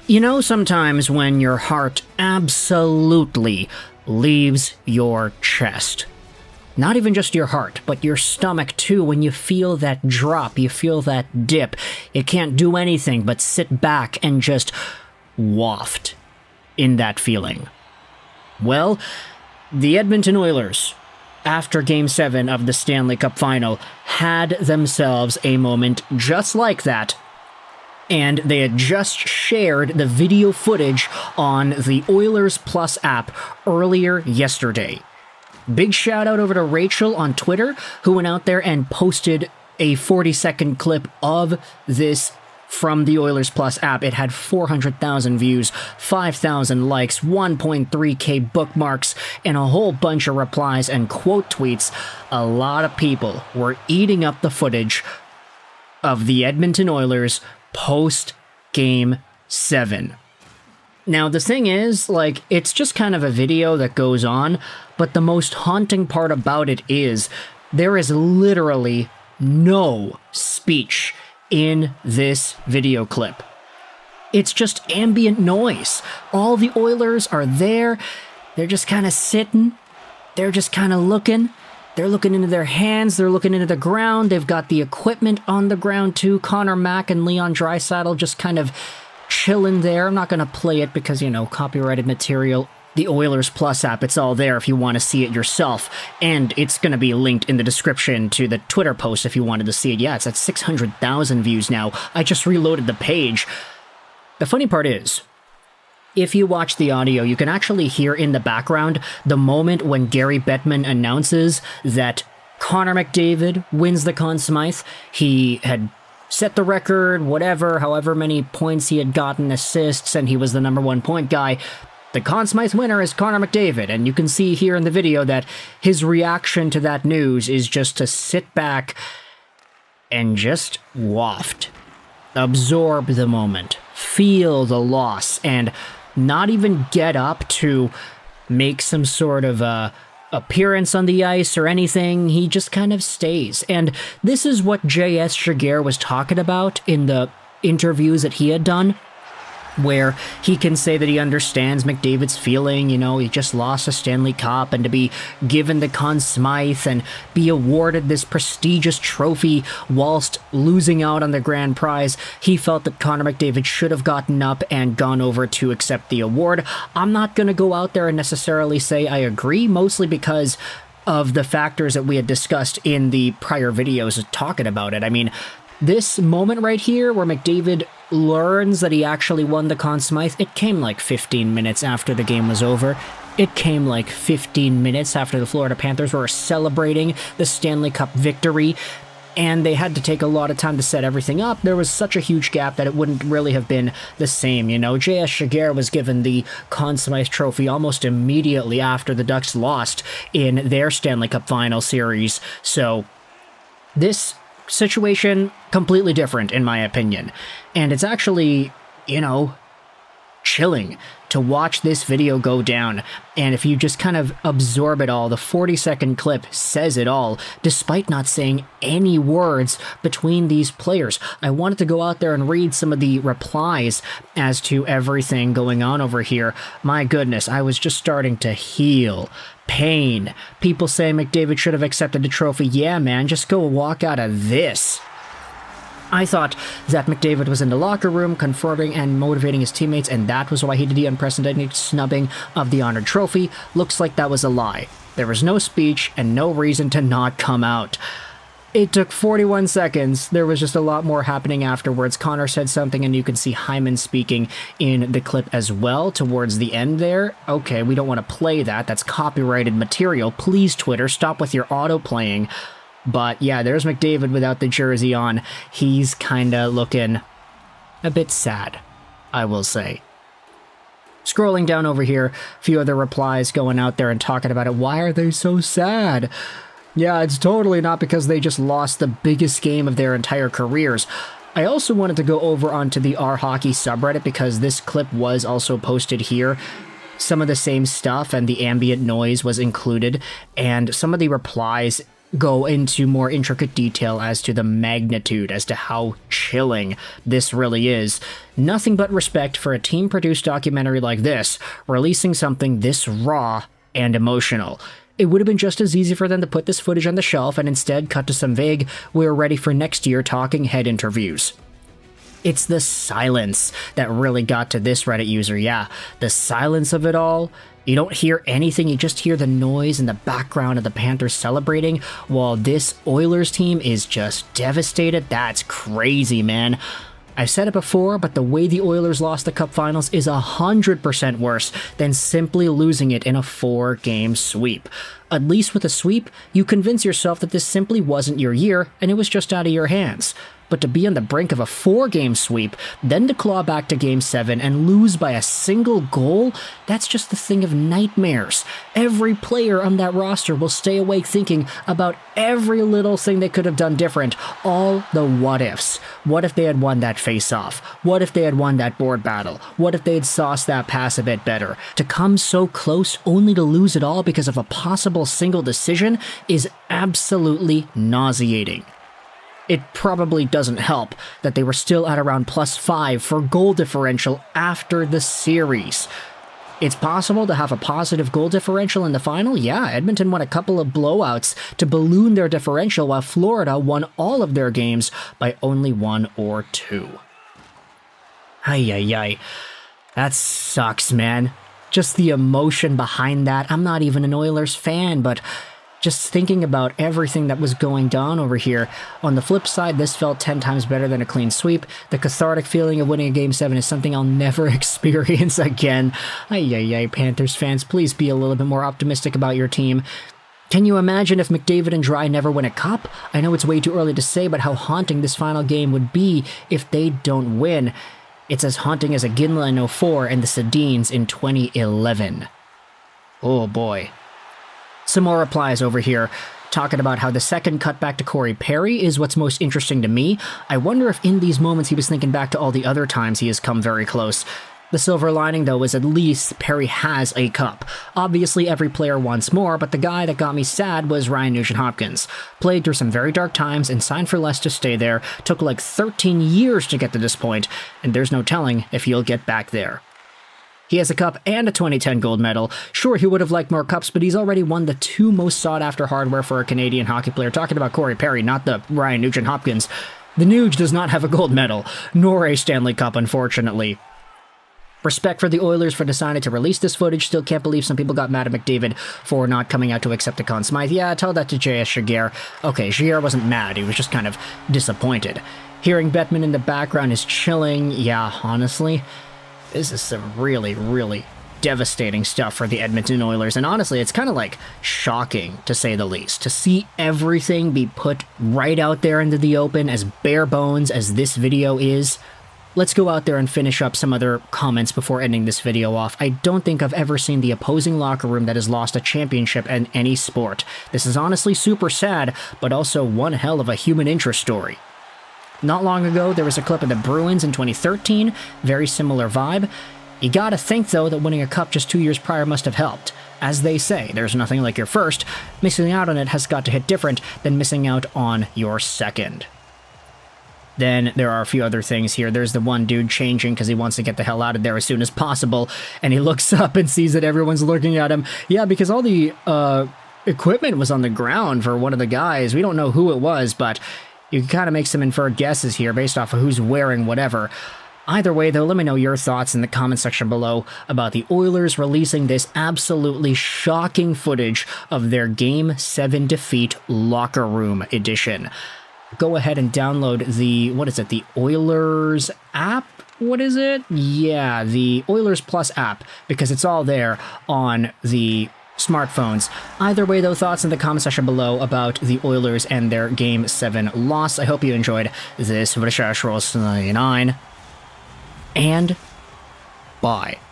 You know, sometimes when your heart absolutely leaves your chest. Not even just your heart, but your stomach too, when you feel that drop, you feel that dip. You can't do anything but sit back and just waft in that feeling. Well, the Edmonton Oilers, after Game 7 of the Stanley Cup Final, had themselves a moment just like that. And they had just shared the video footage on the Oilers Plus app earlier yesterday. Big shout out over to Rachel on Twitter, who went out there and posted a 40-second clip of this from the Oilers Plus app. It had 400,000 views, 5,000 likes, 1.3k bookmarks, and a whole bunch of replies and quote tweets. A lot of people were eating up the footage of the Edmonton Oilers post Game 7. Now, the thing is, it's just kind of a video that goes on, but the most haunting part about it is there is literally no speech in this video clip. It's just ambient noise. All the Oilers are there. They're just kind of sitting. They're just kind of looking. They're looking into their hands, they're looking into the ground, they've got the equipment on the ground too. Connor Mack and Leon Draisaitl just kind of chilling there. I'm not going to play it because, copyrighted material. The Oilers Plus app, it's all there if you want to see it yourself. And it's going to be linked in the description to the Twitter post if you wanted to see it. Yeah, it's at 600,000 views now. I just reloaded the page. The funny part is, if you watch the audio, you can actually hear in the background the moment when Gary Bettman announces that Connor McDavid wins the Conn Smythe. He had set the record, however many points he had gotten, assists, and he was the number 1 point guy. The Conn Smythe winner is Connor McDavid, and you can see here in the video that his reaction to that news is just to sit back and just waft. Absorb the moment. Feel the loss, and not even get up to make some sort of appearance on the ice or anything. He just kind of stays. And this is what J.S. Jaguar was talking about in the interviews that he had done, where he can say that he understands McDavid's feeling, he just lost a Stanley Cup, and to be given the Conn Smythe and be awarded this prestigious trophy whilst losing out on the grand prize, he felt that Connor McDavid should have gotten up and gone over to accept the award. I'm not going to go out there and necessarily say I agree, mostly because of the factors that we had discussed in the prior videos talking about it. I mean, this moment right here where McDavid learns that he actually won the Conn Smythe, it came like 15 minutes after the game was over. It came like 15 minutes after the Florida Panthers were celebrating the Stanley Cup victory, and they had to take a lot of time to set everything up. There was such a huge gap that it wouldn't really have been the same. J.S. Jaguar was given the Conn Smythe trophy almost immediately after the Ducks lost in their Stanley Cup Final series. So this situation, completely different in my opinion. And it's actually, chilling to watch this video go down. And if you just kind of absorb it all, the 40-second clip says it all, despite not saying any words between these players. I wanted to go out there and read some of the replies as to everything going on over here. My goodness, I was just starting to heal. Pain. People say McDavid should have accepted the trophy. Yeah, man, just go walk out of this. I thought that McDavid was in the locker room confronting and motivating his teammates, and that was why he did the unprecedented snubbing of the honored trophy. Looks like that was a lie. There was no speech and no reason to not come out. It took 41 seconds. There was just a lot more happening afterwards. Connor said something, and you can see Hyman speaking in the clip as well towards the end there. Okay, we don't want to play that. That's copyrighted material. Please, Twitter, stop with your auto-playing. But yeah, there's McDavid without the jersey on. He's kind of looking a bit sad, I will say. Scrolling down over here, a few other replies going out there and talking about it. Why are they so sad? Yeah, it's totally not because they just lost the biggest game of their entire careers. I also wanted to go over onto the R Hockey subreddit because this clip was also posted here. Some of the same stuff and the ambient noise was included, and some of the replies go into more intricate detail as to the magnitude, as to how chilling this really is. Nothing but respect for a team-produced documentary like this, releasing something this raw and emotional. It would have been just as easy for them to put this footage on the shelf and instead cut to some vague, "we're ready for next year" talking head interviews. It's the silence that really got to this Reddit user, yeah. The silence of it all. You don't hear anything, you just hear the noise in the background of the Panthers celebrating while this Oilers team is just devastated. That's crazy, man. I've said it before, but the way the Oilers lost the Cup Finals is 100% worse than simply losing it in a 4-game sweep. At least with a sweep, you convince yourself that this simply wasn't your year and it was just out of your hands. But to be on the brink of a 4-game sweep, then to claw back to Game 7 and lose by a single goal, that's just the thing of nightmares. Every player on that roster will stay awake thinking about every little thing they could have done different, all the what-ifs. What if they had won that face-off? What if they had won that board battle? What if they had sauced that pass a bit better? To come so close only to lose it all because of a possible single decision is absolutely nauseating. It probably doesn't help that they were still at around +5 for goal differential after the series. It's possible to have a positive goal differential in the final? Yeah, Edmonton won a couple of blowouts to balloon their differential while Florida won all of their games by only 1 or 2. Ay. That sucks, man. Just the emotion behind that. I'm not even an Oilers fan, but just thinking about everything that was going down over here. On the flip side, this felt 10 times better than a clean sweep. The cathartic feeling of winning a Game 7 is something I'll never experience again. Ay, Panthers fans, please be a little bit more optimistic about your team. Can you imagine if McDavid and Dry never win a cup? I know it's way too early to say, but how haunting this final game would be if they don't win. It's as haunting as Iginla in 04 and the Sedins in 2011. Oh boy. Some more replies over here, talking about how the second cutback to Corey Perry is what's most interesting to me. I wonder if in these moments he was thinking back to all the other times he has come very close. The silver lining, though, is at least Perry has a cup. Obviously, every player wants more, but the guy that got me sad was Ryan Nugent-Hopkins. Played through some very dark times and signed for less to stay there, took like 13 years to get to this point, and there's no telling if he'll get back there. He has a cup and a 2010 gold medal. Sure, he would have liked more cups, but he's already won the 2 most sought-after hardware for a Canadian hockey player. Talking about Corey Perry, not the Ryan Nugent-Hopkins. The Nuge does not have a gold medal, nor a Stanley Cup, unfortunately. Respect for the Oilers for deciding to release this footage. Still can't believe some people got mad at McDavid for not coming out to accept the Conn Smythe. Yeah, tell that to J.S. Shiger. Okay, Shiger wasn't mad, he was just kind of disappointed. Hearing Bettman in the background is chilling. Yeah, honestly, this is some really devastating stuff for the Edmonton Oilers, and honestly, it's kind of like shocking, to say the least, to see everything be put right out there into the open, as bare bones as this video is. Let's go out there and finish up some other comments before ending this video off. I don't think I've ever seen the opposing locker room that has lost a championship in any sport. This is honestly super sad, but also one hell of a human interest story. Not long ago, there was a clip of the Bruins in 2013, very similar vibe. You gotta think, though, that winning a cup just 2 years prior must have helped. As they say, there's nothing like your first. Missing out on it has got to hit different than missing out on your second. Then there are a few other things here. There's the one dude changing because he wants to get the hell out of there as soon as possible, and he looks up and sees that everyone's looking at him. Yeah, because all the equipment was on the ground for one of the guys. We don't know who it was, but you can kind of make some inferred guesses here based off of who's wearing whatever. Either way, though, let me know your thoughts in the comment section below about the Oilers releasing this absolutely shocking footage of their Game 7 defeat locker room edition. Go ahead and download the, the Oilers app? What is it? Yeah, the Oilers Plus app, because it's all there on the smartphones. Either way, though, thoughts in the comment section below about the Oilers and their Game 7 loss. I hope you enjoyed this. 9, and bye.